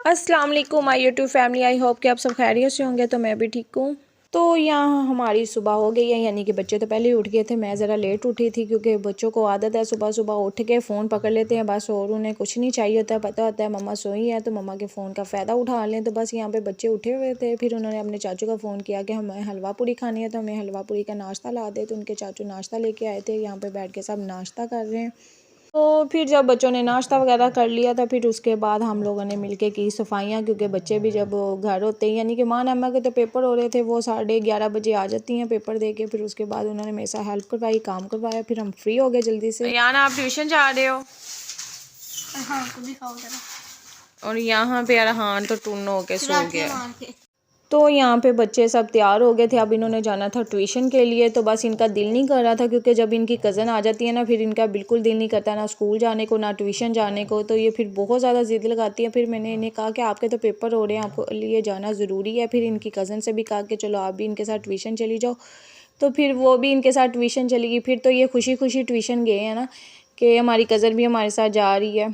अस्सलाम वालेकुम my YouTube family. I hope कि आप सब खैरियत से होंगे। तो मैं भी ठीक हूँ। तो यहाँ हमारी सुबह हो गई है, यानी कि बच्चे तो पहले ही उठ गए थे। मैं ज़रा लेट उठी थी क्योंकि बच्चों को आदत है सुबह सुबह उठ के फ़ोन पकड़ लेते हैं बस, और उन्हें कुछ नहीं चाहिए होता है। पता होता है मम्मा सोई है तो मम्मा के फ़ोन का फ़ायदा उठा लें। तो बस यहाँ पे बच्चे उठे हुए थे, फिर उन्होंने अपने चाचू का फ़ोन किया कि हमें हलवा पूरी खानी है, तो हमें हलवा पूरी का नाश्ता ला दे। तो उनके चाचू नाश्ता लेके आए थे। यहाँ पर बैठ के सब नाश्ता कर रहे हैं। तो फिर जब बच्चों ने नाश्ता वगैरह कर लिया था, फिर उसके बाद हम लोगों ने मिलके की सफाइयाँ, क्योंकि बच्चे भी जब घर होते हैं, यानी कि माँ अम्मा के तो पेपर हो रहे थे, वो 11:30 बजे आ जाती हैं पेपर दे के। फिर उसके बाद उन्होंने मेरे साथ हेल्प करवाई, काम करवाया, फिर हम फ्री हो गए जल्दी से। याना आप ट्यूशन जा रहे हो? हाँ, तो दिखाओ जरा। और यहाँ पे अरहान तो टून हो के सो गया। तो यहाँ पे बच्चे सब तैयार हो गए थे, अब इन्होंने जाना था ट्यूशन के लिए। तो बस इनका दिल नहीं कर रहा था, क्योंकि जब इनकी कज़न आ जाती है ना, फिर इनका बिल्कुल दिल नहीं करता ना स्कूल जाने को ना ट्यूशन जाने को। तो ये फिर बहुत ज़्यादा ज़िद लगाती है। फिर मैंने इन्हें कहा कि आपके तो पेपर हो रहे हैं, आपको लिए जाना ज़रूरी है। फिर इनकी कज़न से भी कहा कि चलो आप भी इनके साथ ट्यूशन चली जाओ। तो फिर वो भी इनके साथ ट्यूशन चली गई। फिर तो ये खुशी खुशी ट्यूशन गए हैं ना, कि हमारी कज़न भी हमारे साथ जा रही है।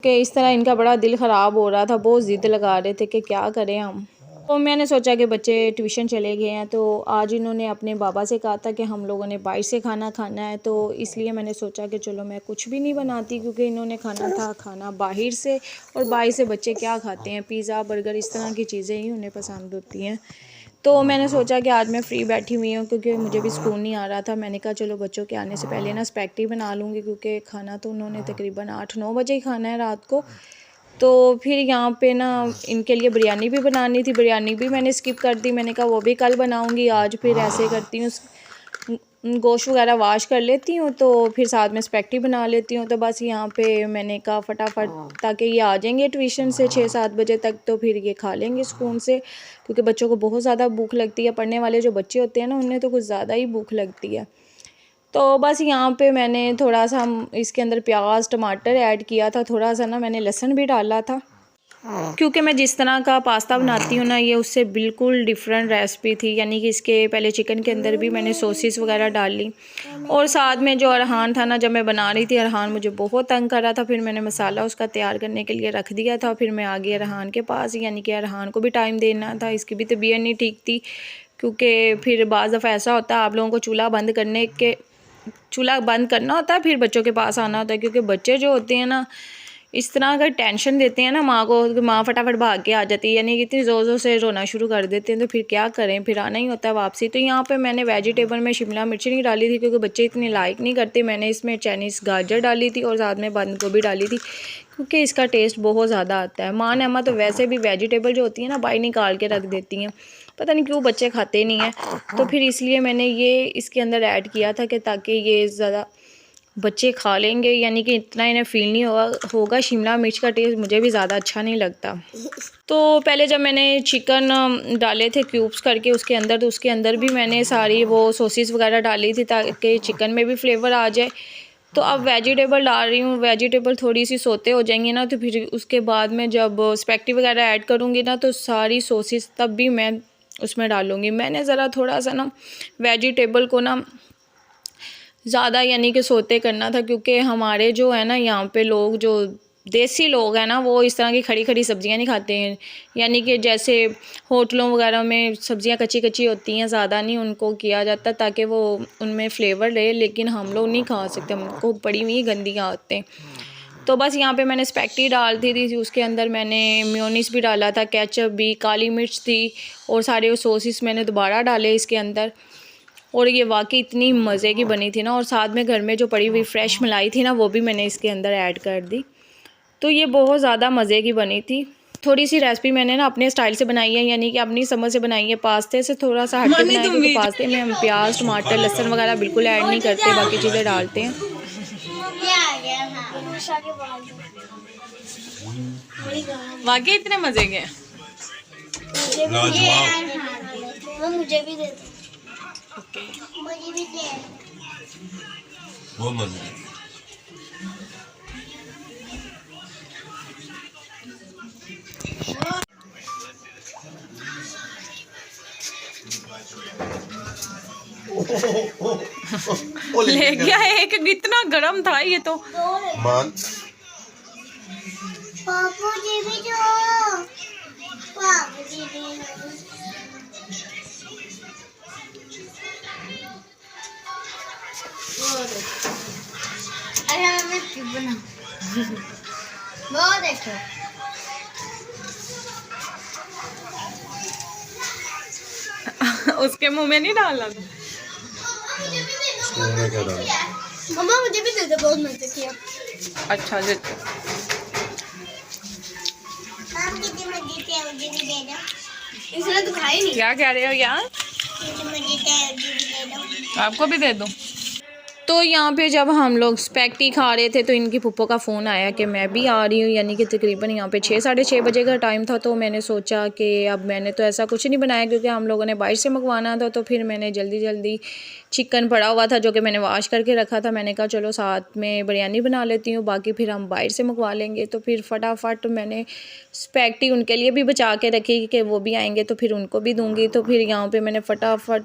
कि इस तरह इनका बड़ा दिल ख़राब हो रहा था, बहुत ज़िद लगा रहे थे कि क्या करें हम। तो मैंने सोचा कि बच्चे ट्यूशन चले गए हैं, तो आज इन्होंने अपने बाबा से कहा था कि हम लोगों ने बाहर से खाना खाना है। तो इसलिए मैंने सोचा कि चलो मैं कुछ भी नहीं बनाती, क्योंकि इन्होंने खाना था खाना बाहर से, और बाहर से बच्चे क्या खाते हैं, पिज़्ज़ा बर्गर इस तरह की चीज़ें ही उन्हें पसंद होती हैं। तो मैंने सोचा कि आज मैं फ्री बैठी हुई हूँ, क्योंकि मुझे भी सुकून नहीं आ रहा था। मैंने कहा चलो बच्चों के आने से पहले ना स्पैगेटी बना लूँगी, क्योंकि खाना तो उन्होंने तकरीबन 8-9 बजे ही खाना है रात को। तो फिर यहाँ पे ना इनके लिए बिरयानी भी बनानी थी, बिरयानी भी मैंने स्किप कर दी। मैंने कहा वो भी कल बनाऊँगी, आज फिर ऐसे करती हूँ गोश्त वगैरह वाश कर लेती हूँ, तो फिर साथ में स्पैगेटी बना लेती हूँ। तो बस यहाँ पे मैंने कहा फटाफट, ताकि ये आ जाएंगे ट्यूशन से 6-7 बजे तक, तो फिर ये खा लेंगे सुकून से, क्योंकि बच्चों को बहुत ज़्यादा भूख लगती है। पढ़ने वाले जो बच्चे होते हैं ना, उन्हें तो कुछ ज़्यादा ही भूख लगती है। तो बस यहाँ पे मैंने थोड़ा सा इसके अंदर प्याज टमाटर ऐड किया था, थोड़ा सा ना मैंने लहसुन भी डाला था, क्योंकि मैं जिस तरह का पास्ता बनाती हूँ ना, ये उससे बिल्कुल डिफरेंट रेसिपी थी। यानी कि इसके पहले चिकन के अंदर भी मैंने सॉसेस वगैरह डाल ली, और साथ में जो अरहान था ना, जब मैं बना रही थी, अरहान मुझे बहुत तंग कर रहा था। फिर मैंने मसाला उसका तैयार करने के लिए रख दिया था। फिर मैं आ गई अरहान के पास, यानी कि अरहान को भी टाइम देना था, इसकी भी तबीयत नहीं ठीक थी। क्योंकि फिर बाज़ दफ़ा ऐसा होता है, आप लोगों को चूल्हा बंद करना होता है, फिर बच्चों के पास आना होता है, क्योंकि बच्चे जो होते हैं ना, इस तरह अगर टेंशन देते हैं ना माँ को, माँ फटाफट भाग के आ जाती है, यानी कि इतनी ज़ोर ज़ोर से रोना शुरू कर देते हैं। तो फिर क्या करें, फिर आना ही होता है वापसी। तो यहाँ पे मैंने वेजिटेबल में शिमला मिर्च नहीं डाली थी, क्योंकि बच्चे इतनी लाइक नहीं करते। मैंने इसमें चाइनीज़ गाजर डाली थी, और साथ में बंद गोभी डाली थी, क्योंकि इसका टेस्ट बहुत ज़्यादा आता है। माँ अम्मा तो वैसे भी वेजिटेबल जो होती है ना, बाहर निकाल के रख देती हैं, पता नहीं क्यों बच्चे खाते नहीं हैं। तो फिर इसलिए मैंने ये इसके अंदर ऐड किया था, कि ताकि ये ज़्यादा बच्चे खा लेंगे, यानी कि इतना इन्हें फील नहीं होगा। शिमला मिर्च का टेस्ट मुझे भी ज़्यादा अच्छा नहीं लगता। तो पहले जब मैंने चिकन डाले थे क्यूब्स करके उसके अंदर, तो उसके अंदर भी मैंने सारी वो सॉसेस वगैरह डाली थी, ताकि चिकन में भी फ्लेवर आ जाए। तो अब वेजिटेबल डाल रही हूँ, वेजिटेबल थोड़ी सी सोते हो जाएंगी ना, तो फिर उसके बाद में जब स्पैगेटी वगैरह ऐड करूँगी ना, तो सारी सॉसेस तब भी मैं उसमें डालूँगी। मैंने ज़रा थोड़ा सा ना वेजिटेबल को ना ज़्यादा यानी कि सोते करना था, क्योंकि हमारे जो है ना यहाँ पे लोग, जो देसी लोग हैं ना, वो इस तरह की खड़ी खड़ी सब्ज़ियाँ नहीं खाते हैं। यानी कि जैसे होटलों वगैरह में सब्ज़ियाँ कच्ची कच्ची होती हैं, ज़्यादा नहीं उनको किया जाता, ताकि वो उनमें फ़्लेवर रहे। लेकिन हम लोग नहीं खा सकते, हमको पड़ी हुई गंदियाँ आते हैं। तो बस यहाँ पे मैंने स्पैगेटी डाल दी थी, उसके अंदर मैंने मेयोनीज़ भी डाला था, केचप भी, काली मिर्च थी, और सारे वो सॉसेस मैंने दोबारा डाले इसके अंदर। और ये वाकई इतनी मज़े की बनी थी ना, और साथ में घर में जो पड़ी हुई फ्रेश मलाई थी ना, वो भी मैंने इसके अंदर ऐड कर दी। तो ये बहुत ज़्यादा मज़े की बनी थी। थोड़ी सी रेसिपी मैंने ना अपने स्टाइल से बनाई है, यानी कि अपनी समझ से बनाई है, पास्ते से थोड़ा सा हट के बनाई है, क्योंकि पास्ते में हम प्याज टमाटर लहसुन वगैरह बिल्कुल ऐड नहीं करते, बाकी चीज़ें डालते हैं। वाकई इतने मज़े के मुझे भी दे दो। ओके, मुझे भी दे। वो मज़े ले गया एक, इतना गर्म था ये तो। मान पापा जी भी दो, पापा जी भी दो। अरे मैं क्यों बना वो देखो उसके मुंह में नहीं डालना। मुंह क्या डाला? मम्मा मुझे भी दे दो, बहुत मजे किया। अच्छा जी, आप कितने मजे किया, मुझे भी दे दो। इसने तो खाई नहीं। क्या कह रहे हो यार? कितने मजे किया, मुझे भी दे दो। आपको भी दे दूं? तो यहाँ पे जब हम लोग स्पैगेटी खा रहे थे तो इनकी फूफो का फ़ोन आया कि मैं भी आ रही हूँ, यानी कि तकरीबन यहाँ पे 6 साढ़े 6 बजे का टाइम था। तो मैंने सोचा कि अब मैंने तो ऐसा कुछ नहीं बनाया क्योंकि हम लोगों ने बाहर से मंगवाना था। तो फिर मैंने जल्दी जल्दी चिकन पड़ा हुआ था जो कि मैंने वॉश करके रखा था। मैंने कहा चलो साथ में बिरयानी बना लेती हूँ, बाकी फिर हम बाहर से मंगवा लेंगे। तो फिर फटाफट मैंने स्पैगेटी उनके लिए भी बचा के रखी कि वो भी आएंगे तो फिर उनको भी दूंगी। तो फिर यहाँ पे मैंने फटाफट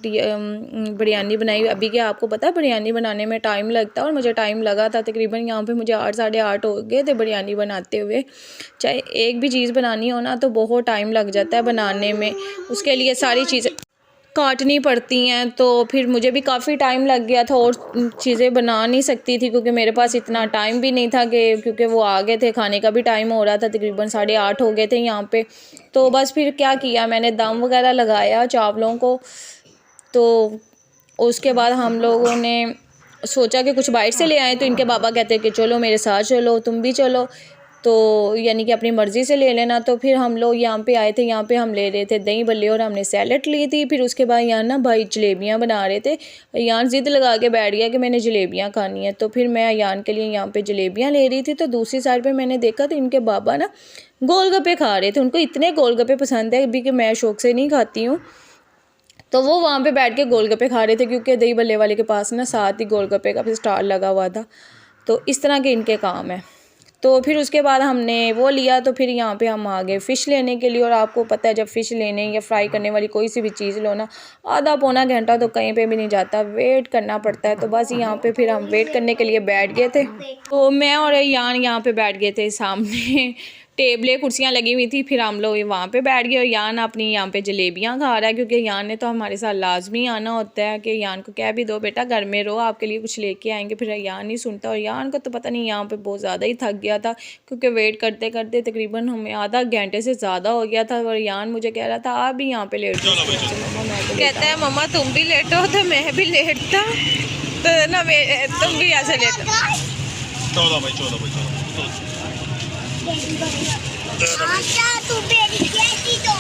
बिरयानी बनाई। अभी क्या आपको पता है बिरयानी बनाने में टाइम लगता है, और मुझे टाइम लगा था तकरीबन यहाँ पे मुझे 8 साढ़े 8 हो गए थे बिरयानी बनाते हुए। चाहे एक भी चीज़ बनानी हो ना तो बहुत टाइम लग जाता है बनाने में, उसके लिए सारी चीज़ें काटनी पड़ती हैं। तो फिर मुझे भी काफ़ी टाइम लग गया था और चीज़ें बना नहीं सकती थी क्योंकि मेरे पास इतना टाइम भी नहीं था कि क्योंकि वो आ गए थे, खाने का भी टाइम हो रहा था, तकरीबन साढ़े 8 हो गए थे यहाँ पे। तो बस फिर क्या किया, मैंने दम वगैरह लगाया चावलों को। तो उसके बाद हम लोगों ने सोचा कि कुछ बाहर से ले आए। तो इनके पापा कहते कि चलो मेरे साथ चलो, तुम भी चलो, तो यानी कि अपनी मर्ज़ी से ले लेना। तो फिर हम लोग यहाँ पे आए थे, यहाँ पे हम ले रहे थे दही भल्ले और हमने सैलड ली थी। फिर उसके बाद यहाँ ना भाई जलेबियाँ बना रहे थे। यान ज़िद लगा के बैठ गया कि मैंने जलेबियाँ खानी है। तो फिर मैं यान के लिए यहाँ पे जलेबियाँ ले रही थी। तो दूसरी साइड पे मैंने देखा तो इनके बाबा ना गोलगप्पे खा रहे थे। उनको इतने गोलगप्पे पसंद है अभी कि मैं शौक़ से नहीं खाती हूँ। तो वो वहाँ पे बैठ के गोलगप्पे खा रहे थे क्योंकि दही भल्ले वाले के पास ना साथ ही गोलगप्पे का भी स्टॉल लगा हुआ था। तो इस तरह के इनके काम है। तो फिर उसके बाद हमने वो लिया। तो फिर यहाँ पे हम आ गए फ़िश लेने के लिए। और आपको पता है जब फ़िश लेने या फ्राई करने वाली कोई सी भी चीज़ लो ना, आधा पौना घंटा तो कहीं पे भी नहीं जाता, वेट करना पड़ता है। तो बस यहाँ पे फिर हम वेट करने के लिए बैठ गए थे। तो मैं और यान यहाँ पे बैठ गए थे, सामने टेबलें कुर्सियाँ लगी हुई थी। फिर हम लोग वहाँ पे बैठ गए और यान अपनी यहाँ पे जलेबियाँ खा रहा है क्योंकि यान ने तो हमारे साथ लाजमी आना होता है कि यान को कह भी दो बेटा घर में रहो, आपके लिए कुछ लेके आएंगे। फिर यान नहीं सुनता और यान को तो पता नहीं यहाँ पे बहुत ज़्यादा ही थक गया था क्योंकि वेट करते करते तकरीबन हमें आधा घंटे से ज़्यादा हो गया था। और यान मुझे कह रहा था आप भी यहाँ पे लेट जाओ। कहता है मम्मा तुम भी लेटो तो मैं भी लेटता, तो ना तुम भी ऐसे लेटो। 14 भाई 14 भाई 14। आशा तू मेरी कैसी तो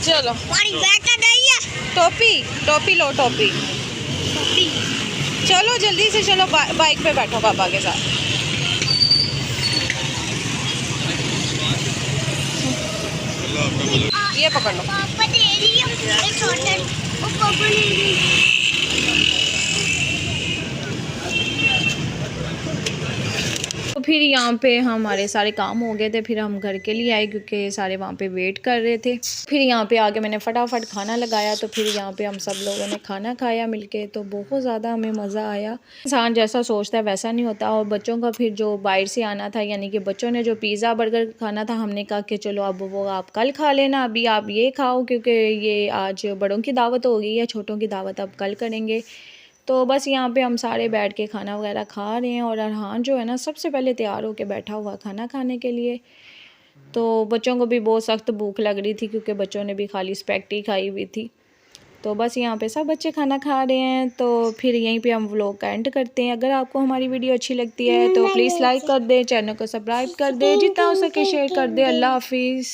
चलो हमारी बेटा नहीं है। टोपी लो, टोपी। चलो जल्दी से चलो, बाइक पे बैठो पापा के साथ। ये पकड़ लो। पापा दे रही है एक छोटा, वो पापा ले रही। तो फिर यहाँ पे हमारे सारे काम हो गए थे। फिर हम घर के लिए आए क्योंकि सारे वहाँ पे वेट कर रहे थे। फिर यहाँ पे आके मैंने फटाफट खाना लगाया। तो फिर यहाँ पे हम सब लोगों ने खाना खाया मिलके। तो बहुत ज़्यादा हमें मज़ा आया। इंसान जैसा सोचता है वैसा नहीं होता। और बच्चों का फिर जो बाहर से आना था, यानी कि बच्चों ने जो पिज़्ज़ा बर्गर खाना था, हमने कहा कि चलो अब वो आप कल खा लेना, अभी आप ये खाओ क्योंकि ये आज बड़ों की दावत हो गई है, छोटों की दावत अब कल करेंगे। तो बस यहाँ पे हम सारे बैठ के खाना वगैरह खा रहे हैं। और अरहान जो है ना सबसे पहले तैयार होके बैठा हुआ खाना खाने के लिए। तो बच्चों को भी बहुत सख्त भूख लग रही थी क्योंकि बच्चों ने भी खाली स्पैगेटी खाई हुई थी। तो बस यहाँ पे सब बच्चे खाना खा रहे हैं। तो फिर यहीं पे हम व्लॉग का एंड करते हैं। अगर आपको हमारी वीडियो अच्छी लगती है तो प्लीज़ लाइक कर दें, चैनल को सब्सक्राइब कर दें, जितना हो सके शेयर कर दें। अल्लाह हाफिज़।